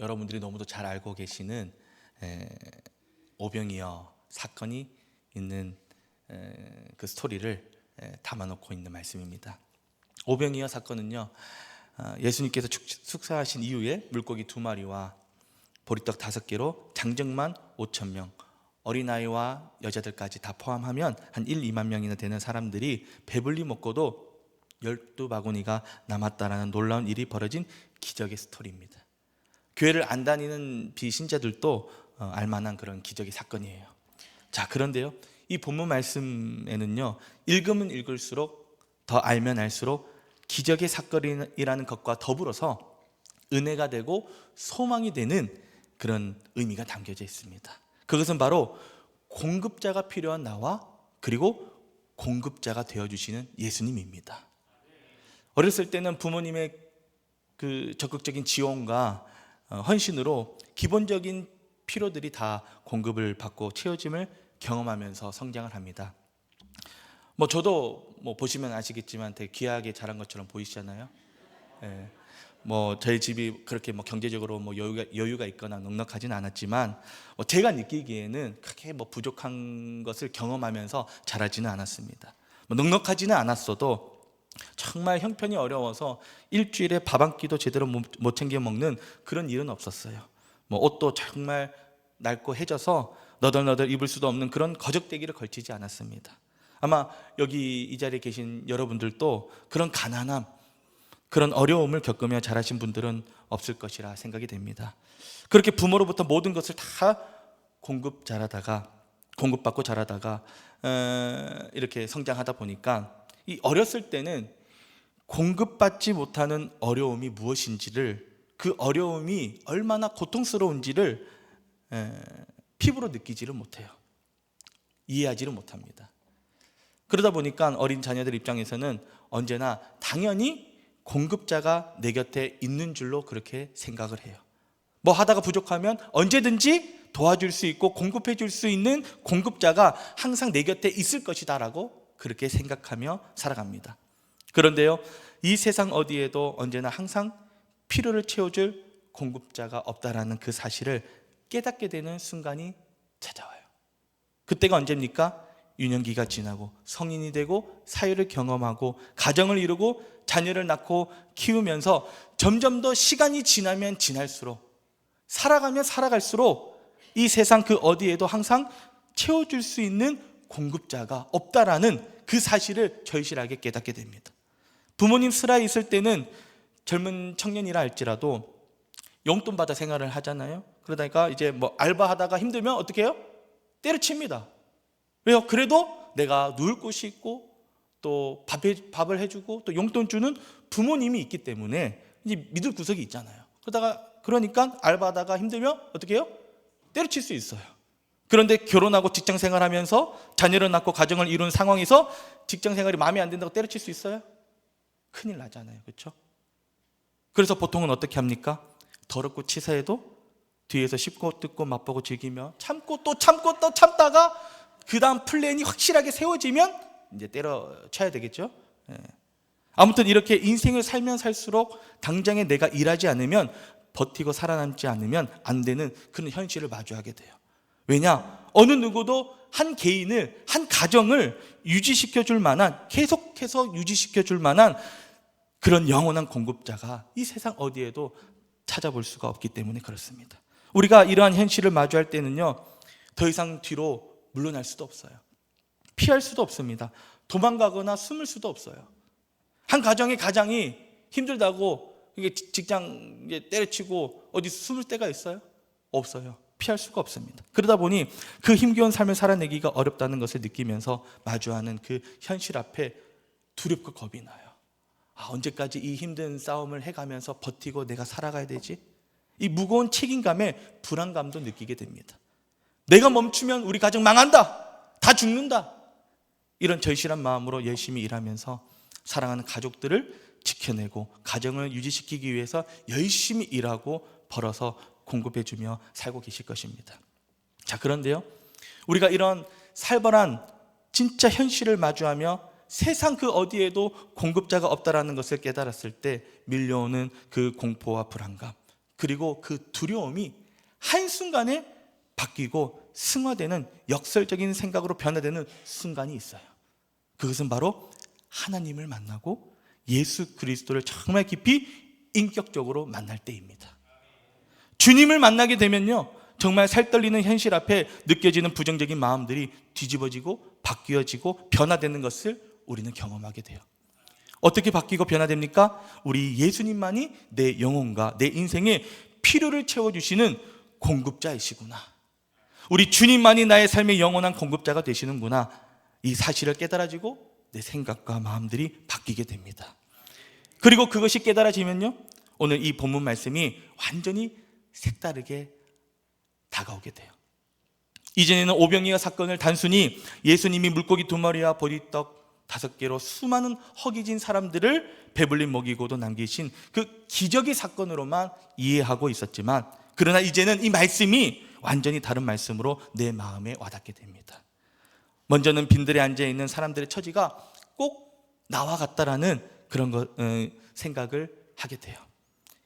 여러분들이 너무도 잘 알고 계시는 오병이어 사건이 있는 그 스토리를 담아놓고 있는 말씀입니다. 오병이어 사건은요, 예수님께서 축사하신 이후에 물고기 2마리와 보리떡 5개로 장정만 5,000명, 어린아이와 여자들까지 다 포함하면 한 1, 2만 명이나 되는 사람들이 배불리 먹고도 12바구니가 남았다라는 놀라운 일이 벌어진 기적의 스토리입니다. 교회를 안 다니는 비신자들도 알만한 그런 기적의 사건이에요. 자, 그런데요, 이 본문 말씀에는요, 읽으면 읽을수록, 더 알면 알수록 기적의 사건이라는 것과 더불어서 은혜가 되고 소망이 되는 그런 의미가 담겨져 있습니다. 그것은 바로 공급자가 필요한 나와, 그리고 공급자가 되어주시는 예수님입니다. 어렸을 때는 부모님의 그 적극적인 지원과 헌신으로 기본적인 필요들이 다 공급을 받고 채워짐을 경험하면서 성장을 합니다. 저도 보시면 아시겠지만 되게 귀하게 자란 것처럼 보이시잖아요. 예. 저희 집이 그렇게 경제적으로 여유가 있거나 넉넉하지는 않았지만 제가 느끼기에는 크게 부족한 것을 경험하면서 자라지는 않았습니다. 넉넉하지는 않았어도 정말 형편이 어려워서 일주일에 밥 한 끼도 제대로 못 챙겨 먹는 그런 일은 없었어요. 옷도 정말 낡고 해져서 너덜너덜 입을 수도 없는 그런 거적대기를 걸치지 않았습니다. 아마 여기 이 자리에 계신 여러분들도 그런 가난함, 그런 어려움을 겪으며 자라신 분들은 없을 것이라 생각이 됩니다. 그렇게 부모로부터 모든 것을 다 공급받고 자라다가 이렇게 성장하다 보니까 이 어렸을 때는 공급받지 못하는 어려움이 무엇인지를, 그 어려움이 얼마나 고통스러운지를 피부로 느끼지를 못해요. 이해하지를 못합니다. 그러다 보니까 어린 자녀들 입장에서는 언제나 당연히 공급자가 내 곁에 있는 줄로 그렇게 생각을 해요. 하다가 부족하면 언제든지 도와줄 수 있고 공급해 줄 수 있는 공급자가 항상 내 곁에 있을 것이다 라고 그렇게 생각하며 살아갑니다. 그런데요, 이 세상 어디에도 언제나 항상 필요를 채워줄 공급자가 없다라는 그 사실을 깨닫게 되는 순간이 찾아와요. 그때가 언제입니까? 유년기가 지나고 성인이 되고 사회를 경험하고 가정을 이루고 자녀를 낳고 키우면서 점점 더 시간이 지나면 지날수록, 살아가면 살아갈수록 이 세상 그 어디에도 항상 채워줄 수 있는 공급자가 없다라는 그 사실을 절실하게 깨닫게 됩니다. 부모님 슬하에 있을 때는 젊은 청년이라 할지라도 용돈 받아 생활을 하잖아요. 그러다가 이제 알바하다가 힘들면 어떻게 해요? 때려칩니다. 왜요? 그래도 내가 누울 곳이 있고 또 밥을 해주고 또 용돈 주는 부모님이 있기 때문에 이제 믿을 구석이 있잖아요. 그러니까 알바하다가 힘들면 어떻게 해요? 때려칠 수 있어요. 그런데 결혼하고 직장 생활하면서 자녀를 낳고 가정을 이룬 상황에서 직장 생활이 마음에 안 든다고 때려칠 수 있어요? 큰일 나잖아요. 그렇죠? 그래서 보통은 어떻게 합니까? 더럽고 치사해도 뒤에서 씹고 뜯고 맛보고 즐기며 참고 또 참다가 그 다음 플랜이 확실하게 세워지면 이제 때려쳐야 되겠죠. 아무튼 이렇게 인생을 살면 살수록 당장에 내가 일하지 않으면, 버티고 살아남지 않으면 안 되는 그런 현실을 마주하게 돼요. 왜냐? 어느 누구도 한 개인을, 한 가정을 유지시켜줄 만한, 계속해서 유지시켜줄 만한 그런 영원한 공급자가 이 세상 어디에도 찾아볼 수가 없기 때문에 그렇습니다. 우리가 이러한 현실을 마주할 때는요, 더 이상 뒤로 물러날 수도 없어요. 피할 수도 없습니다. 도망가거나 숨을 수도 없어요. 한 가정의 가장이 힘들다고 직장 때려치고 어디 숨을 데가 있어요? 없어요. 피할 수가 없습니다. 그러다 보니 그 힘겨운 삶을 살아내기가 어렵다는 것을 느끼면서 마주하는 그 현실 앞에 두렵고 겁이 나요. 언제까지 이 힘든 싸움을 해가면서 버티고 내가 살아가야 되지? 이 무거운 책임감에 불안감도 느끼게 됩니다. 내가 멈추면 우리 가정 망한다, 다 죽는다, 이런 절실한 마음으로 열심히 일하면서 사랑하는 가족들을 지켜내고 가정을 유지시키기 위해서 열심히 일하고 벌어서 공급해주며 살고 계실 것입니다. 자, 그런데요, 우리가 이런 살벌한 진짜 현실을 마주하며 세상 그 어디에도 공급자가 없다라는 것을 깨달았을 때 밀려오는 그 공포와 불안감, 그리고 그 두려움이 한순간에 바뀌고 승화되는 역설적인 생각으로 변화되는 순간이 있어요. 그것은 바로 하나님을 만나고 예수 그리스도를 정말 깊이 인격적으로 만날 때입니다. 주님을 만나게 되면요, 정말 살떨리는 현실 앞에 느껴지는 부정적인 마음들이 뒤집어지고 바뀌어지고 변화되는 것을 우리는 경험하게 돼요. 어떻게 바뀌고 변화됩니까? 우리 예수님만이 내 영혼과 내 인생의 필요를 채워주시는 공급자이시구나. 우리 주님만이 나의 삶의 영원한 공급자가 되시는구나. 이 사실을 깨달아지고 내 생각과 마음들이 바뀌게 됩니다. 그리고 그것이 깨달아지면요, 오늘 이 본문 말씀이 완전히 색다르게 다가오게 돼요. 이전에는 오병이어 사건을 단순히 예수님이 물고기 2마리와 보리떡 5개로 수많은 허기진 사람들을 배불리 먹이고도 남기신 그 기적의 사건으로만 이해하고 있었지만, 그러나 이제는 이 말씀이 완전히 다른 말씀으로 내 마음에 와닿게 됩니다. 먼저는 빈들에 앉아있는 사람들의 처지가 꼭 나와 같다라는 그런 생각을 하게 돼요.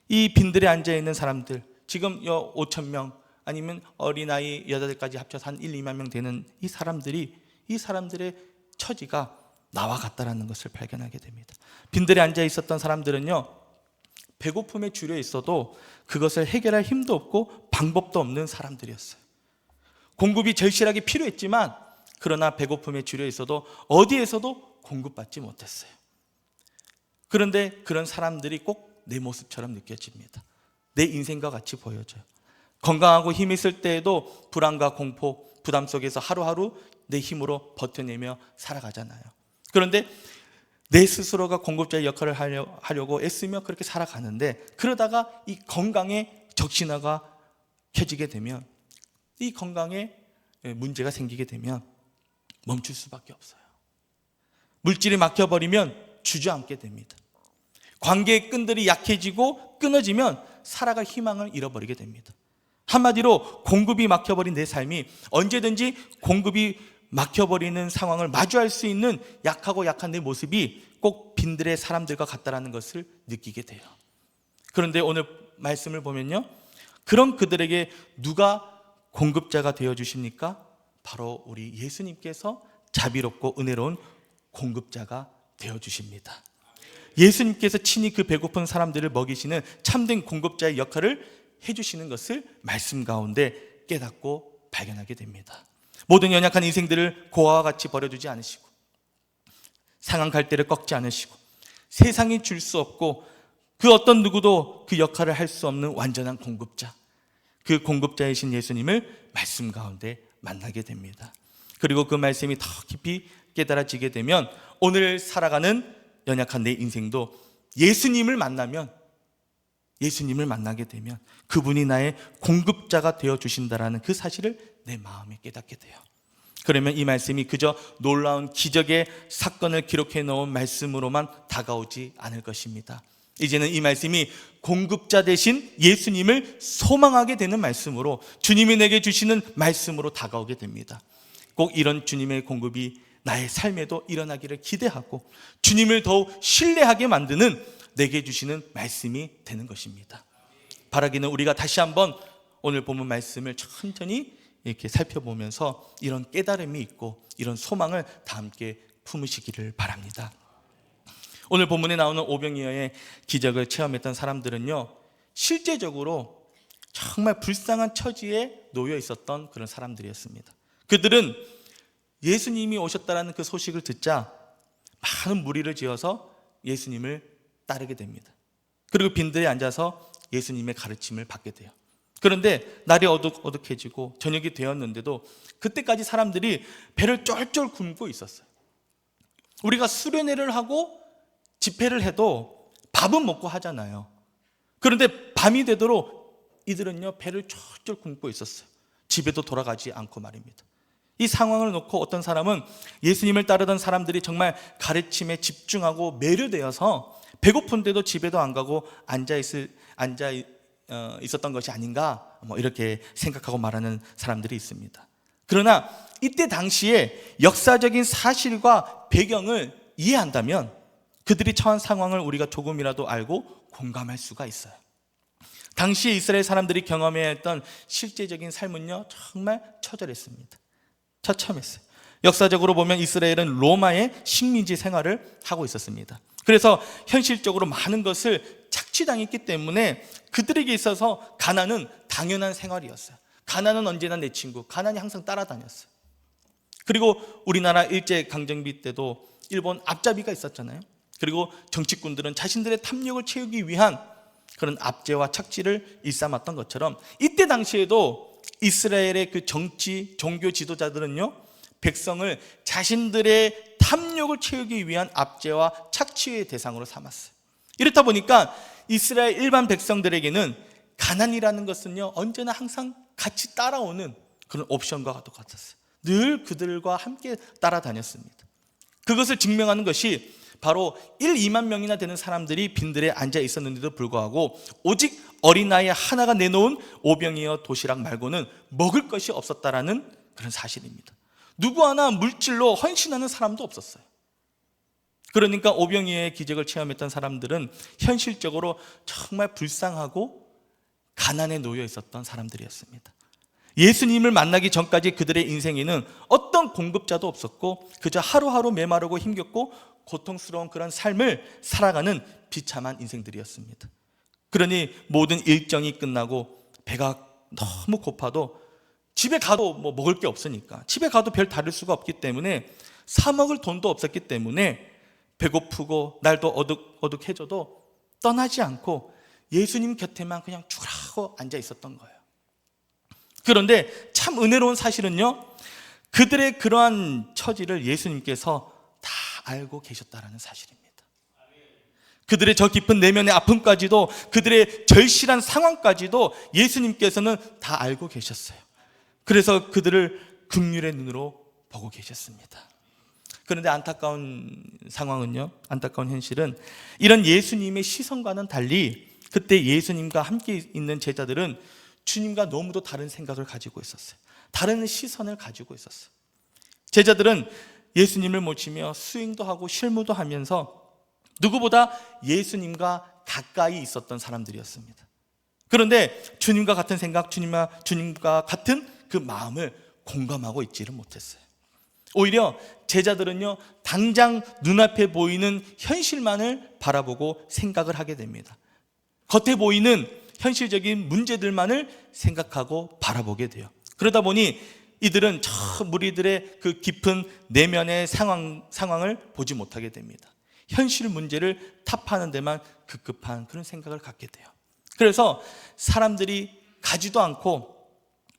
이 빈들에 앉아있는 사람들, 지금 5,000명 아니면 어린아이 여자들까지 합쳐서 한 1, 2만 명 되는 이 사람들의 처지가 나와 같다라는 것을 발견하게 됩니다. 빈들에 앉아 있었던 사람들은요, 배고픔에 주려 있어도 그것을 해결할 힘도 없고 방법도 없는 사람들이었어요. 공급이 절실하게 필요했지만, 그러나 배고픔에 주려 있어도 어디에서도 공급받지 못했어요. 그런데 그런 사람들이 꼭 내 모습처럼 느껴집니다. 내 인생과 같이 보여져요. 건강하고 힘 있을 때에도 불안과 공포, 부담 속에서 하루하루 내 힘으로 버텨내며 살아가잖아요. 그런데 내 스스로가 공급자의 역할을 하려고 애쓰며 그렇게 살아가는데, 그러다가 이 건강에 적신호가 켜지게 되면, 이 건강에 문제가 생기게 되면 멈출 수밖에 없어요. 물질이 막혀버리면 주저앉게 됩니다. 관계의 끈들이 약해지고 끊어지면 살아갈 희망을 잃어버리게 됩니다. 한마디로 공급이 막혀버린 내 삶이 언제든지 공급이 막혀버리는 상황을 마주할 수 있는 약하고 약한 내 모습이 꼭 빈들의 사람들과 같다라는 것을 느끼게 돼요. 그런데 오늘 말씀을 보면요, 그런 그들에게 누가 공급자가 되어주십니까? 바로 우리 예수님께서 자비롭고 은혜로운 공급자가 되어주십니다. 예수님께서 친히 그 배고픈 사람들을 먹이시는 참된 공급자의 역할을 해주시는 것을 말씀 가운데 깨닫고 발견하게 됩니다. 모든 연약한 인생들을 고아와 같이 버려두지 않으시고, 상한 갈대를 꺾지 않으시고, 세상이 줄 수 없고 그 어떤 누구도 그 역할을 할 수 없는 완전한 공급자, 그 공급자이신 예수님을 말씀 가운데 만나게 됩니다. 그리고 그 말씀이 더 깊이 깨달아지게 되면 오늘 살아가는 연약한 내 인생도 예수님을 만나게 되면 그분이 나의 공급자가 되어주신다라는 그 사실을 내 마음에 깨닫게 돼요. 그러면 이 말씀이 그저 놀라운 기적의 사건을 기록해 놓은 말씀으로만 다가오지 않을 것입니다. 이제는 이 말씀이 공급자 되신 예수님을 소망하게 되는 말씀으로, 주님이 내게 주시는 말씀으로 다가오게 됩니다. 꼭 이런 주님의 공급이 나의 삶에도 일어나기를 기대하고 주님을 더욱 신뢰하게 만드는 내게 주시는 말씀이 되는 것입니다. 바라기는 우리가 다시 한번 오늘 본문 말씀을 천천히 이렇게 살펴보면서 이런 깨달음이 있고 이런 소망을 다 함께 품으시기를 바랍니다. 오늘 본문에 나오는 오병이어의 기적을 체험했던 사람들은요, 실제적으로 정말 불쌍한 처지에 놓여 있었던 그런 사람들이었습니다. 그들은 예수님이 오셨다는 그 소식을 듣자 많은 무리를 지어서 예수님을 따르게 됩니다. 그리고 빈들에 앉아서 예수님의 가르침을 받게 돼요. 그런데 날이 어둑어둑해지고 저녁이 되었는데도 그때까지 사람들이 배를 쫄쫄 굶고 있었어요. 우리가 수련회를 하고 집회를 해도 밥은 먹고 하잖아요. 그런데 밤이 되도록 이들은요, 배를 쫄쫄 굶고 있었어요. 집에도 돌아가지 않고 말입니다. 이 상황을 놓고 어떤 사람은 예수님을 따르던 사람들이 정말 가르침에 집중하고 매료되어서 배고픈데도 집에도 안 가고 앉아 있었던 것이 아닌가, 이렇게 생각하고 말하는 사람들이 있습니다. 그러나 이때 당시에 역사적인 사실과 배경을 이해한다면 그들이 처한 상황을 우리가 조금이라도 알고 공감할 수가 있어요. 당시 이스라엘 사람들이 경험해야 했던 실제적인 삶은요, 정말 처절했습니다. 처참했어요. 역사적으로 보면 이스라엘은 로마의 식민지 생활을 하고 있었습니다. 그래서 현실적으로 많은 것을 착취당했기 때문에 그들에게 있어서 가난은 당연한 생활이었어요. 가난은 언제나 내 친구, 가난이 항상 따라다녔어요. 그리고 우리나라 일제강점기 때도 일본 앞잡이가 있었잖아요. 그리고 정치꾼들은 자신들의 탐욕을 채우기 위한 그런 압제와 착취를 일삼았던 것처럼 이때 당시에도 이스라엘의 그 정치, 종교 지도자들은요, 백성을 자신들의 탐욕을 채우기 위한 압제와 착취의 대상으로 삼았어요. 이렇다 보니까 이스라엘 일반 백성들에게는 가난이라는 것은요, 언제나 항상 같이 따라오는 그런 옵션과 같았어요. 늘 그들과 함께 따라다녔습니다. 그것을 증명하는 것이 바로 1, 2만 명이나 되는 사람들이 빈들에 앉아 있었는데도 불구하고 오직 어린아이 하나가 내놓은 오병이어 도시락 말고는 먹을 것이 없었다라는 그런 사실입니다. 누구 하나 물질로 헌신하는 사람도 없었어요. 그러니까 오병이어의 기적을 체험했던 사람들은 현실적으로 정말 불쌍하고 가난에 놓여 있었던 사람들이었습니다. 예수님을 만나기 전까지 그들의 인생에는 어떤 공급자도 없었고 그저 하루하루 메마르고 힘겹고 고통스러운 그런 삶을 살아가는 비참한 인생들이었습니다. 그러니 모든 일정이 끝나고 배가 너무 고파도 집에 가도 뭐 먹을 게 없으니까, 집에 가도 별 다를 수가 없기 때문에 사 먹을 돈도 없었기 때문에 배고프고 날도 어둑어둑해져도 떠나지 않고 예수님 곁에만 그냥 죽으라고 앉아 있었던 거예요. 그런데 참 은혜로운 사실은요, 그들의 그러한 처지를 예수님께서 다 알고 계셨다라는 사실입니다. 그들의 저 깊은 내면의 아픔까지도, 그들의 절실한 상황까지도 예수님께서는 다 알고 계셨어요. 그래서 그들을 긍휼의 눈으로 보고 계셨습니다. 그런데 안타까운 상황은요, 안타까운 현실은 이런 예수님의 시선과는 달리 그때 예수님과 함께 있는 제자들은 주님과 너무도 다른 생각을 가지고 있었어요. 다른 시선을 가지고 있었어요. 제자들은 예수님을 모시며 수행도 하고 실무도 하면서 누구보다 예수님과 가까이 있었던 사람들이었습니다. 그런데 주님과 같은 생각, 주님과 같은 그 마음을 공감하고 있지를 못했어요. 오히려 제자들은요, 당장 눈앞에 보이는 현실만을 바라보고 생각을 하게 됩니다. 겉에 보이는 현실적인 문제들만을 생각하고 바라보게 돼요. 그러다 보니 이들은 저 무리들의 그 깊은 내면의 상황을 보지 못하게 됩니다. 현실 문제를 탑하는 데만 급급한 그런 생각을 갖게 돼요. 그래서 사람들이 가지도 않고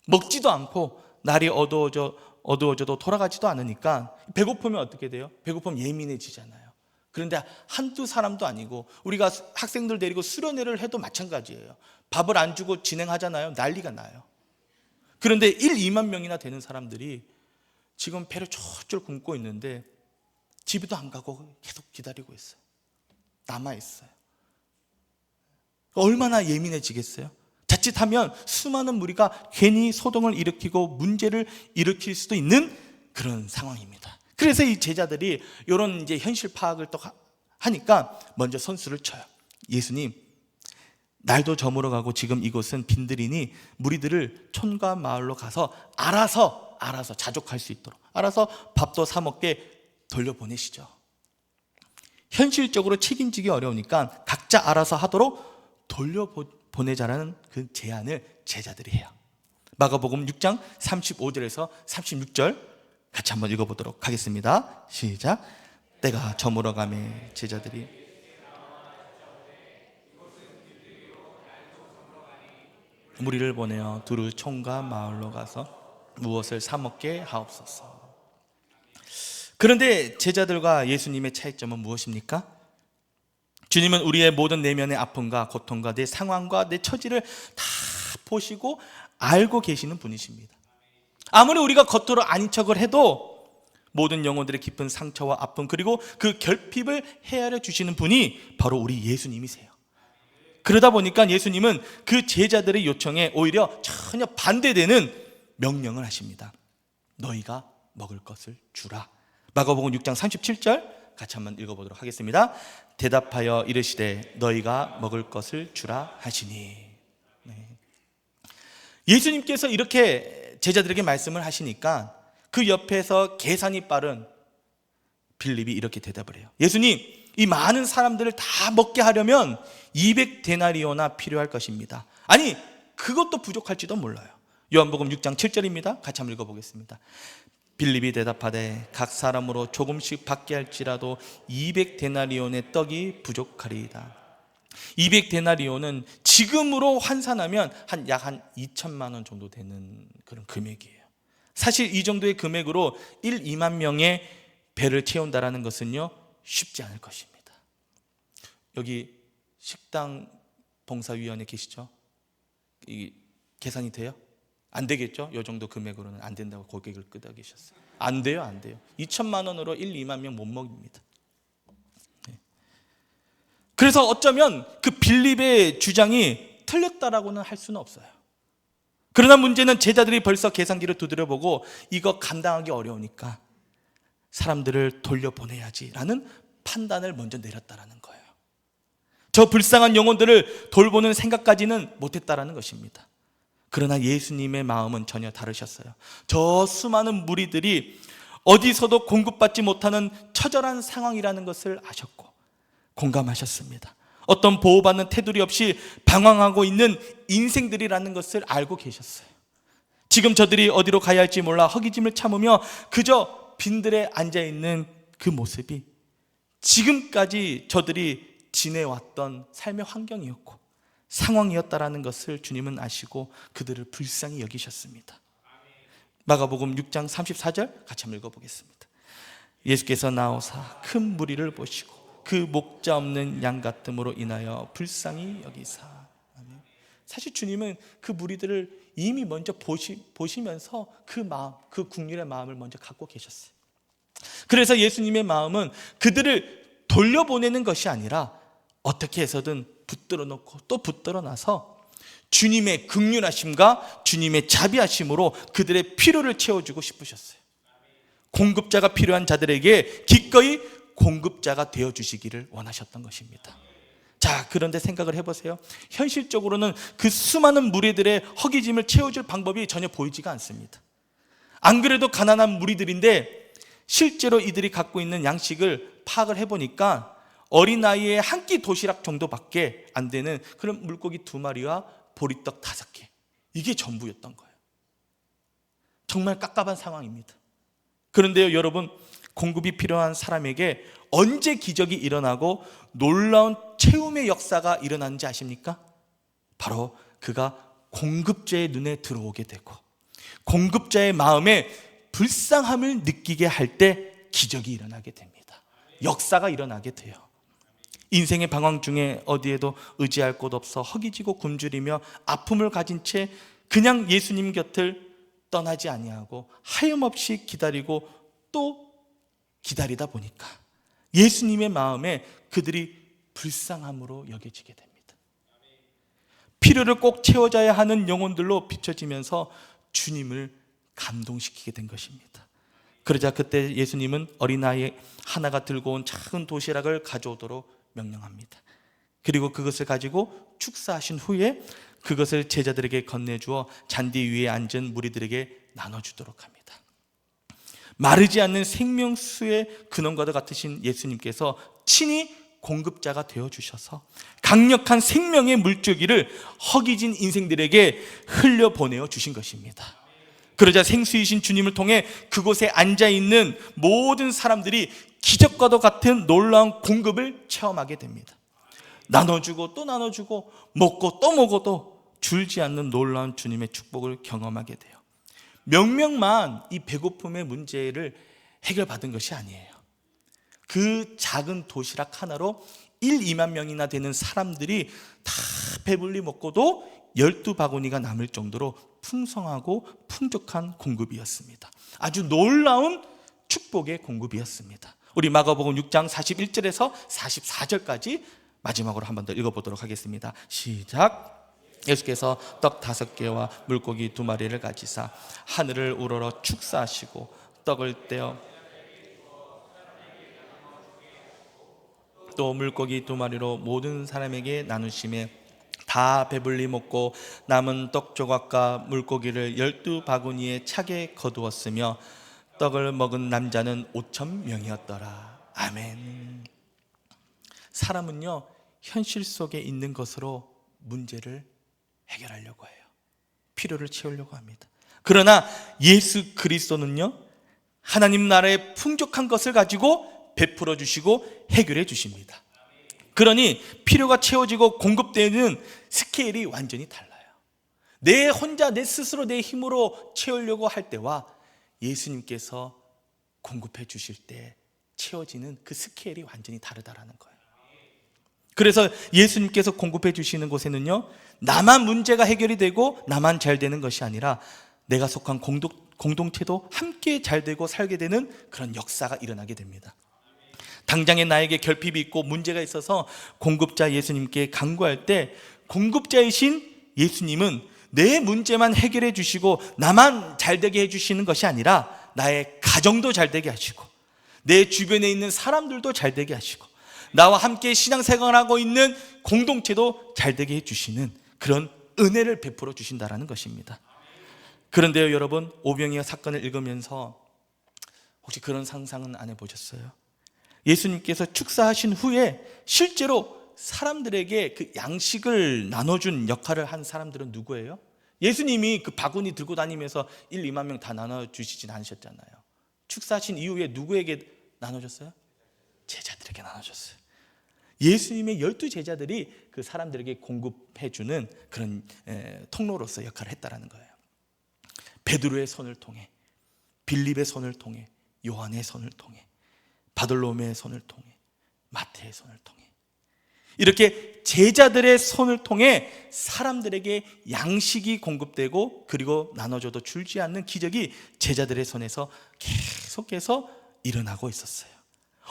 먹지도 않고 날이 어두워져도 돌아가지도 않으니까 배고프면 어떻게 돼요? 배고프면 예민해지잖아요. 그런데 한두 사람도 아니고 우리가 학생들 데리고 수련회를 해도 마찬가지예요. 밥을 안 주고 진행하잖아요. 난리가 나요. 그런데 1, 2만 명이나 되는 사람들이 지금 배를 쫄쫄 굶고 있는데 집에도 안 가고 계속 기다리고 있어요. 남아있어요. 얼마나 예민해지겠어요? 자칫하면 수많은 무리가 괜히 소동을 일으키고 문제를 일으킬 수도 있는 그런 상황입니다. 그래서 이 제자들이 이런 이제 현실 파악을 또 하니까 먼저 선수를 쳐요. 예수님, 날도 저물어 가고 지금 이곳은 빈들이니 무리들을 촌과 마을로 가서 알아서 자족할 수 있도록 알아서 밥도 사 먹게 돌려보내시죠. 현실적으로 책임지기 어려우니까 각자 알아서 하도록 돌려보내자라는 그 제안을 제자들이 해요. 마가복음 6장 35절에서 36절 같이 한번 읽어보도록 하겠습니다. 시작. 때가 저물어가매 제자들이 무리를 보내어 두루 촌과 마을로 가서 무엇을 사 먹게 하옵소서. 그런데 제자들과 예수님의 차이점은 무엇입니까? 주님은 우리의 모든 내면의 아픔과 고통과 내 상황과 내 처지를 다 보시고 알고 계시는 분이십니다. 아무리 우리가 겉으로 아닌 척을 해도 모든 영혼들의 깊은 상처와 아픔 그리고 그 결핍을 헤아려 주시는 분이 바로 우리 예수님이세요. 그러다 보니까 예수님은 그 제자들의 요청에 오히려 전혀 반대되는 명령을 하십니다. 너희가 먹을 것을 주라. 마가복음 6장 37절 같이 한번 읽어보도록 하겠습니다. 대답하여 이르시되 너희가 먹을 것을 주라 하시니. 예수님께서 이렇게 제자들에게 말씀을 하시니까 그 옆에서 계산이 빠른 빌립이 이렇게 대답을 해요. 예수님, 이 많은 사람들을 다 먹게 하려면 200데나리오나 필요할 것입니다. 아니, 그것도 부족할지도 몰라요. 요한복음 6장 7절입니다. 같이 한번 읽어보겠습니다. 빌립이 대답하되 각 사람으로 조금씩 받게 할지라도 200데나리온의 떡이 부족하리이다. 200데나리온은 지금으로 환산하면 약 2천만 원 정도 되는 그런 금액이에요. 사실 이 정도의 금액으로 2만 명의 배를 채운다는 것은요, 쉽지 않을 것입니다. 여기 식당 봉사위원회 계시죠? 이 계산이 돼요? 안 되겠죠? 이 정도 금액으로는 안 된다고 고개를 끄덕이셨어요. 안 돼요, 안 돼요. 2천만 원으로 2만 명 못 먹입니다. 그래서 어쩌면 그 빌립의 주장이 틀렸다라고는 할 수는 없어요. 그러나 문제는 제자들이 벌써 계산기를 두드려보고 이거 감당하기 어려우니까 사람들을 돌려보내야지라는 판단을 먼저 내렸다라는 거예요. 저 불쌍한 영혼들을 돌보는 생각까지는 못했다라는 것입니다. 그러나 예수님의 마음은 전혀 다르셨어요. 저 수많은 무리들이 어디서도 공급받지 못하는 처절한 상황이라는 것을 아셨고 공감하셨습니다. 어떤 보호받는 테두리 없이 방황하고 있는 인생들이라는 것을 알고 계셨어요. 지금 저들이 어디로 가야 할지 몰라 허기짐을 참으며 그저 빈들에 앉아있는 그 모습이 지금까지 저들이 지내왔던 삶의 환경이었고 상황이었다라는 것을 주님은 아시고 그들을 불쌍히 여기셨습니다. 마가복음 6장 34절 같이 한번 읽어보겠습니다. 예수께서 나오사 큰 무리를 보시고 그 목자 없는 양 같음으로 인하여 불쌍히 여기사. 아멘. 사실 주님은 그 무리들을 이미 먼저 보시면서 그 마음, 그 긍휼의 마음을 먼저 갖고 계셨어요. 그래서 예수님의 마음은 그들을 돌려보내는 것이 아니라 어떻게 해서든 붙들어 놓고 또 붙들어 놔서 주님의 긍휼하심과 주님의 자비하심으로 그들의 필요를 채워주고 싶으셨어요. 공급자가 필요한 자들에게 기꺼이 공급자가 되어주시기를 원하셨던 것입니다. 자, 그런데 생각을 해보세요. 현실적으로는 그 수많은 무리들의 허기짐을 채워줄 방법이 전혀 보이지가 않습니다. 안 그래도 가난한 무리들인데 실제로 이들이 갖고 있는 양식을 파악을 해보니까 어린아이의 한 끼 도시락 정도밖에 안 되는 그런 물고기 2마리와 보리떡 5개, 이게 전부였던 거예요. 정말 깝깝한 상황입니다. 그런데요, 여러분, 공급이 필요한 사람에게 언제 기적이 일어나고 놀라운 채움의 역사가 일어나는지 아십니까? 바로 그가 공급자의 눈에 들어오게 되고 공급자의 마음에 불쌍함을 느끼게 할 때 기적이 일어나게 됩니다. 역사가 일어나게 돼요. 인생의 방황 중에 어디에도 의지할 곳 없어 허기지고 굶주리며 아픔을 가진 채 그냥 예수님 곁을 떠나지 아니하고 하염없이 기다리고 또 기다리다 보니까 예수님의 마음에 그들이 불쌍함으로 여겨지게 됩니다. 필요를 꼭 채워져야 하는 영혼들로 비춰지면서 주님을 감동시키게 된 것입니다. 그러자 그때 예수님은 어린아이 하나가 들고 온 작은 도시락을 가져오도록 명령합니다. 그리고 그것을 가지고 축사하신 후에 그것을 제자들에게 건네주어 잔디 위에 앉은 무리들에게 나눠주도록 합니다. 마르지 않는 생명수의 근원과도 같으신 예수님께서 친히 공급자가 되어주셔서 강력한 생명의 물줄기를 허기진 인생들에게 흘려보내어 주신 것입니다. 그러자 생수이신 주님을 통해 그곳에 앉아있는 모든 사람들이 기적과도 같은 놀라운 공급을 체험하게 됩니다. 나눠주고 또 나눠주고 먹고 또 먹어도 줄지 않는 놀라운 주님의 축복을 경험하게 돼요. 명명만 이 배고픔의 문제를 해결받은 것이 아니에요. 그 작은 도시락 하나로 2만 명이나 되는 사람들이 다 배불리 먹고도 12바구니가 남을 정도로 풍성하고 풍족한 공급이었습니다. 아주 놀라운 축복의 공급이었습니다. 우리 마가복음 6장 41절에서 44절까지 마지막으로 한 번 더 읽어보도록 하겠습니다. 시작. 예수께서 떡 5개와 물고기 2마리를 가지사 하늘을 우러러 축사하시고 떡을 떼어 또 물고기 2마리로 모든 사람에게 나누심에 다 배불리 먹고 남은 떡 조각과 물고기를 12바구니에 차게 거두었으며 떡을 먹은 남자는 5,000명이었더라. 아멘. 사람은요, 현실 속에 있는 것으로 문제를 해결하려고 해요. 필요를 채우려고 합니다. 그러나 예수 그리스도는요, 하나님 나라의 풍족한 것을 가지고 베풀어 주시고 해결해 주십니다. 그러니 필요가 채워지고 공급되는 스케일이 완전히 달라요. 내 혼자 내 스스로 내 힘으로 채우려고 할 때와 예수님께서 공급해 주실 때 채워지는 그 스케일이 완전히 다르다라는 거예요. 그래서 예수님께서 공급해 주시는 곳에는요, 나만 문제가 해결이 되고 나만 잘 되는 것이 아니라 내가 속한 공동체도 함께 잘 되고 살게 되는 그런 역사가 일어나게 됩니다. 당장에 나에게 결핍이 있고 문제가 있어서 공급자 예수님께 간구할 때, 공급자이신 예수님은 내 문제만 해결해 주시고 나만 잘 되게 해 주시는 것이 아니라 나의 가정도 잘 되게 하시고 내 주변에 있는 사람들도 잘 되게 하시고 나와 함께 신앙생활하고 있는 공동체도 잘 되게 해 주시는 그런 은혜를 베풀어 주신다라는 것입니다. 그런데요, 여러분, 오병이어 사건을 읽으면서 혹시 그런 상상은 안 해보셨어요? 예수님께서 축사하신 후에 실제로 사람들에게 그 양식을 나눠준 역할을 한 사람들은 누구예요? 예수님이 그 바구니 들고 다니면서 1, 2만 명 다 나눠주시진 않으셨잖아요. 축사하신 이후에 누구에게 나눠줬어요? 제자들에게 나눠줬어요. 예수님의 12제자들이 그 사람들에게 공급해주는 그런 통로로서 역할을 했다는 거예요. 베드로의 손을 통해, 빌립의 손을 통해, 요한의 손을 통해, 바돌로메의 손을 통해, 마태의 손을 통해, 이렇게 제자들의 손을 통해 사람들에게 양식이 공급되고 그리고 나눠줘도 줄지 않는 기적이 제자들의 손에서 계속해서 일어나고 있었어요.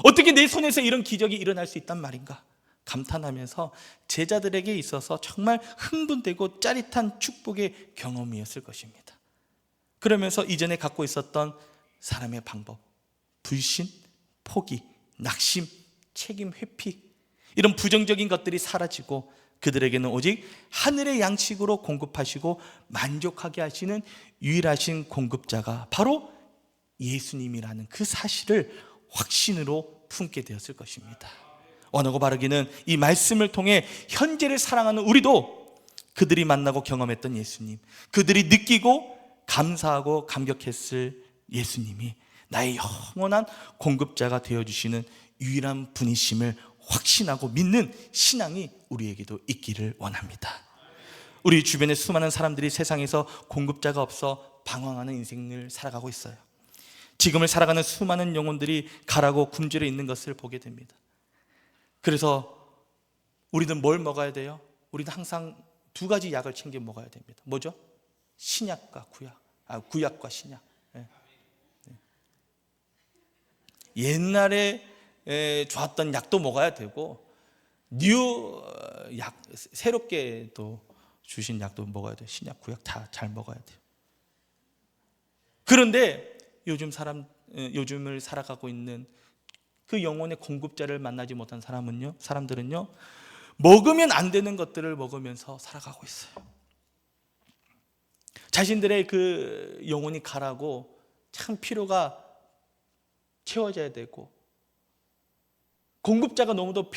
어떻게 내 손에서 이런 기적이 일어날 수 있단 말인가 감탄하면서 제자들에게 있어서 정말 흥분되고 짜릿한 축복의 경험이었을 것입니다. 그러면서 이전에 갖고 있었던 사람의 방법, 불신, 포기, 낙심, 책임 회피, 이런 부정적인 것들이 사라지고 그들에게는 오직 하늘의 양식으로 공급하시고 만족하게 하시는 유일하신 공급자가 바로 예수님이라는 그 사실을 확신으로 품게 되었을 것입니다. 원하고 바르기는 이 말씀을 통해 현재를 사랑하는 우리도 그들이 만나고 경험했던 예수님, 그들이 느끼고 감사하고 감격했을 예수님이 나의 영원한 공급자가 되어주시는 유일한 분이심을 확신하고 믿는 신앙이 우리에게도 있기를 원합니다. 우리 주변에 수많은 사람들이 세상에서 공급자가 없어 방황하는 인생을 살아가고 있어요. 지금을 살아가는 수많은 영혼들이 가라고 굶주려 있는 것을 보게 됩니다. 그래서 우리는 뭘 먹어야 돼요? 우리는 항상 두 가지 약을 챙겨 먹어야 됩니다. 뭐죠? 신약과 구약, 구약과 신약. 옛날에 좋았던 약도 먹어야 되고 뉴 약, 새롭게 또 주신 약도 먹어야 돼요. 신약, 구약 다 잘 먹어야 돼요. 그런데 요즘을 살아가고 있는 그 영혼의 공급자를 만나지 못한 사람들은요, 먹으면 안 되는 것들을 먹으면서 살아가고 있어요. 자신들의 그 영혼이 가라고 참 필요가 채워져야 되고 공급자가 너무도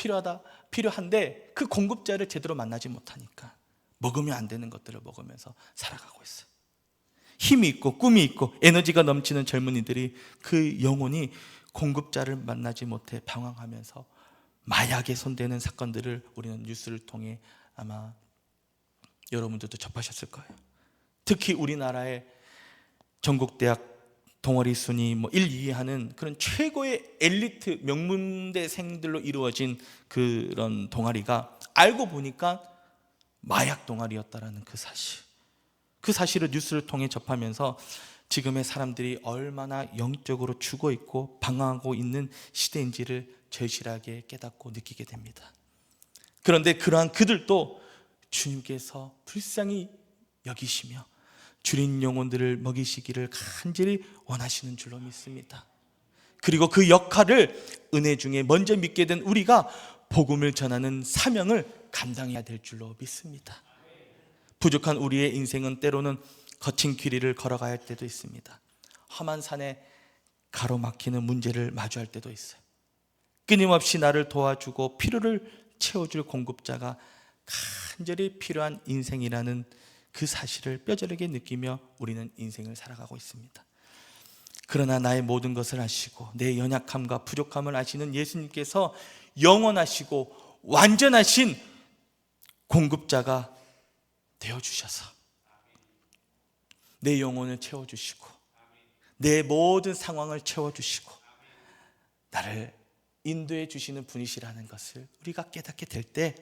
필요한데 그 공급자를 제대로 만나지 못하니까 먹으면 안 되는 것들을 먹으면서 살아가고 있어요. 힘이 있고 꿈이 있고 에너지가 넘치는 젊은이들이 그 영혼이 공급자를 만나지 못해 방황하면서 마약에 손대는 사건들을 우리는 뉴스를 통해 아마 여러분들도 접하셨을 거예요. 특히 우리나라의 전국대학 동아리 순위 1, 2위 하는 그런 최고의 엘리트 명문대생들로 이루어진 그런 동아리가 알고 보니까 마약 동아리였다라는 그 사실을 뉴스를 통해 접하면서 지금의 사람들이 얼마나 영적으로 죽어 있고 방황하고 있는 시대인지를 절실하게 깨닫고 느끼게 됩니다. 그런데 그러한 그들도 주님께서 불쌍히 여기시며 줄인 영혼들을 먹이시기를 간절히 원하시는 줄로 믿습니다. 그리고 그 역할을 은혜 중에 먼저 믿게 된 우리가 복음을 전하는 사명을 감당해야 될 줄로 믿습니다. 부족한 우리의 인생은 때로는 거친 길이를 걸어가야 할 때도 있습니다. 험한 산에 가로막히는 문제를 마주할 때도 있어요. 끊임없이 나를 도와주고 필요를 채워줄 공급자가 간절히 필요한 인생이라는 그 사실을 뼈저리게 느끼며 우리는 인생을 살아가고 있습니다. 그러나 나의 모든 것을 아시고 내 연약함과 부족함을 아시는 예수님께서 영원하시고 완전하신 공급자가 되어주셔서 내 영혼을 채워주시고 내 모든 상황을 채워주시고 나를 인도해 주시는 분이시라는 것을 우리가 깨닫게 될 때,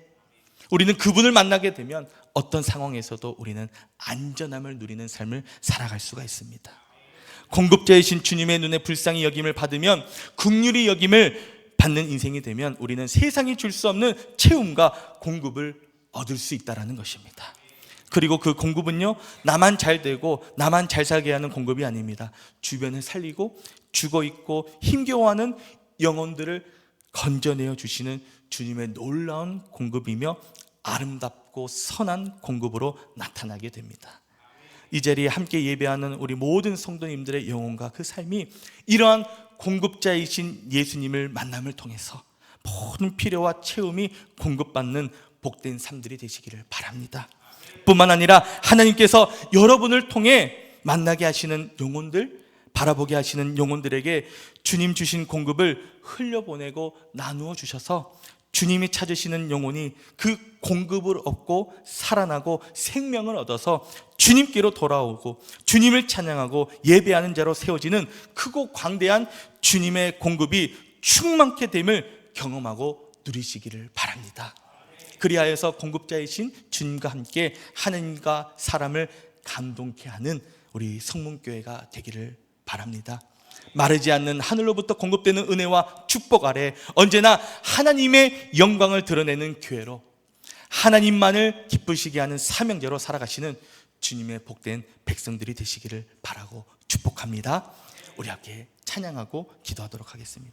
우리는 그분을 만나게 되면 어떤 상황에서도 우리는 안전함을 누리는 삶을 살아갈 수가 있습니다. 공급자이신 주님의 눈에 불쌍히 여김을 받으면, 긍휼히 여김을 받는 인생이 되면 우리는 세상이 줄 수 없는 채움과 공급을 얻을 수 있다는 것입니다. 그리고 그 공급은요, 나만 잘 되고 나만 잘 살게 하는 공급이 아닙니다. 주변을 살리고 죽어있고 힘겨워하는 영혼들을 건져내어 주시는 주님의 놀라운 공급이며 아름답고 선한 공급으로 나타나게 됩니다. 이 자리에 함께 예배하는 우리 모든 성도님들의 영혼과 그 삶이 이러한 공급자이신 예수님을 만남을 통해서 모든 필요와 채움이 공급받는 복된 삶들이 되시기를 바랍니다. 뿐만 아니라 하나님께서 여러분을 통해 만나게 하시는 영혼들, 바라보게 하시는 영혼들에게 주님 주신 공급을 흘려보내고 나누어 주셔서 주님이 찾으시는 영혼이 그 공급을 얻고 살아나고 생명을 얻어서 주님께로 돌아오고 주님을 찬양하고 예배하는 자로 세워지는 크고 광대한 주님의 공급이 충만케 됨을 경험하고 누리시기를 바랍니다. 그리하여서 공급자이신 주님과 함께 하나님과 사람을 감동케 하는 우리 성문교회가 되기를 바랍니다. 마르지 않는 하늘로부터 공급되는 은혜와 축복 아래 언제나 하나님의 영광을 드러내는 교회로, 하나님만을 기쁘시게 하는 사명자로 살아가시는 주님의 복된 백성들이 되시기를 바라고 축복합니다. 우리 함께 찬양하고 기도하도록 하겠습니다.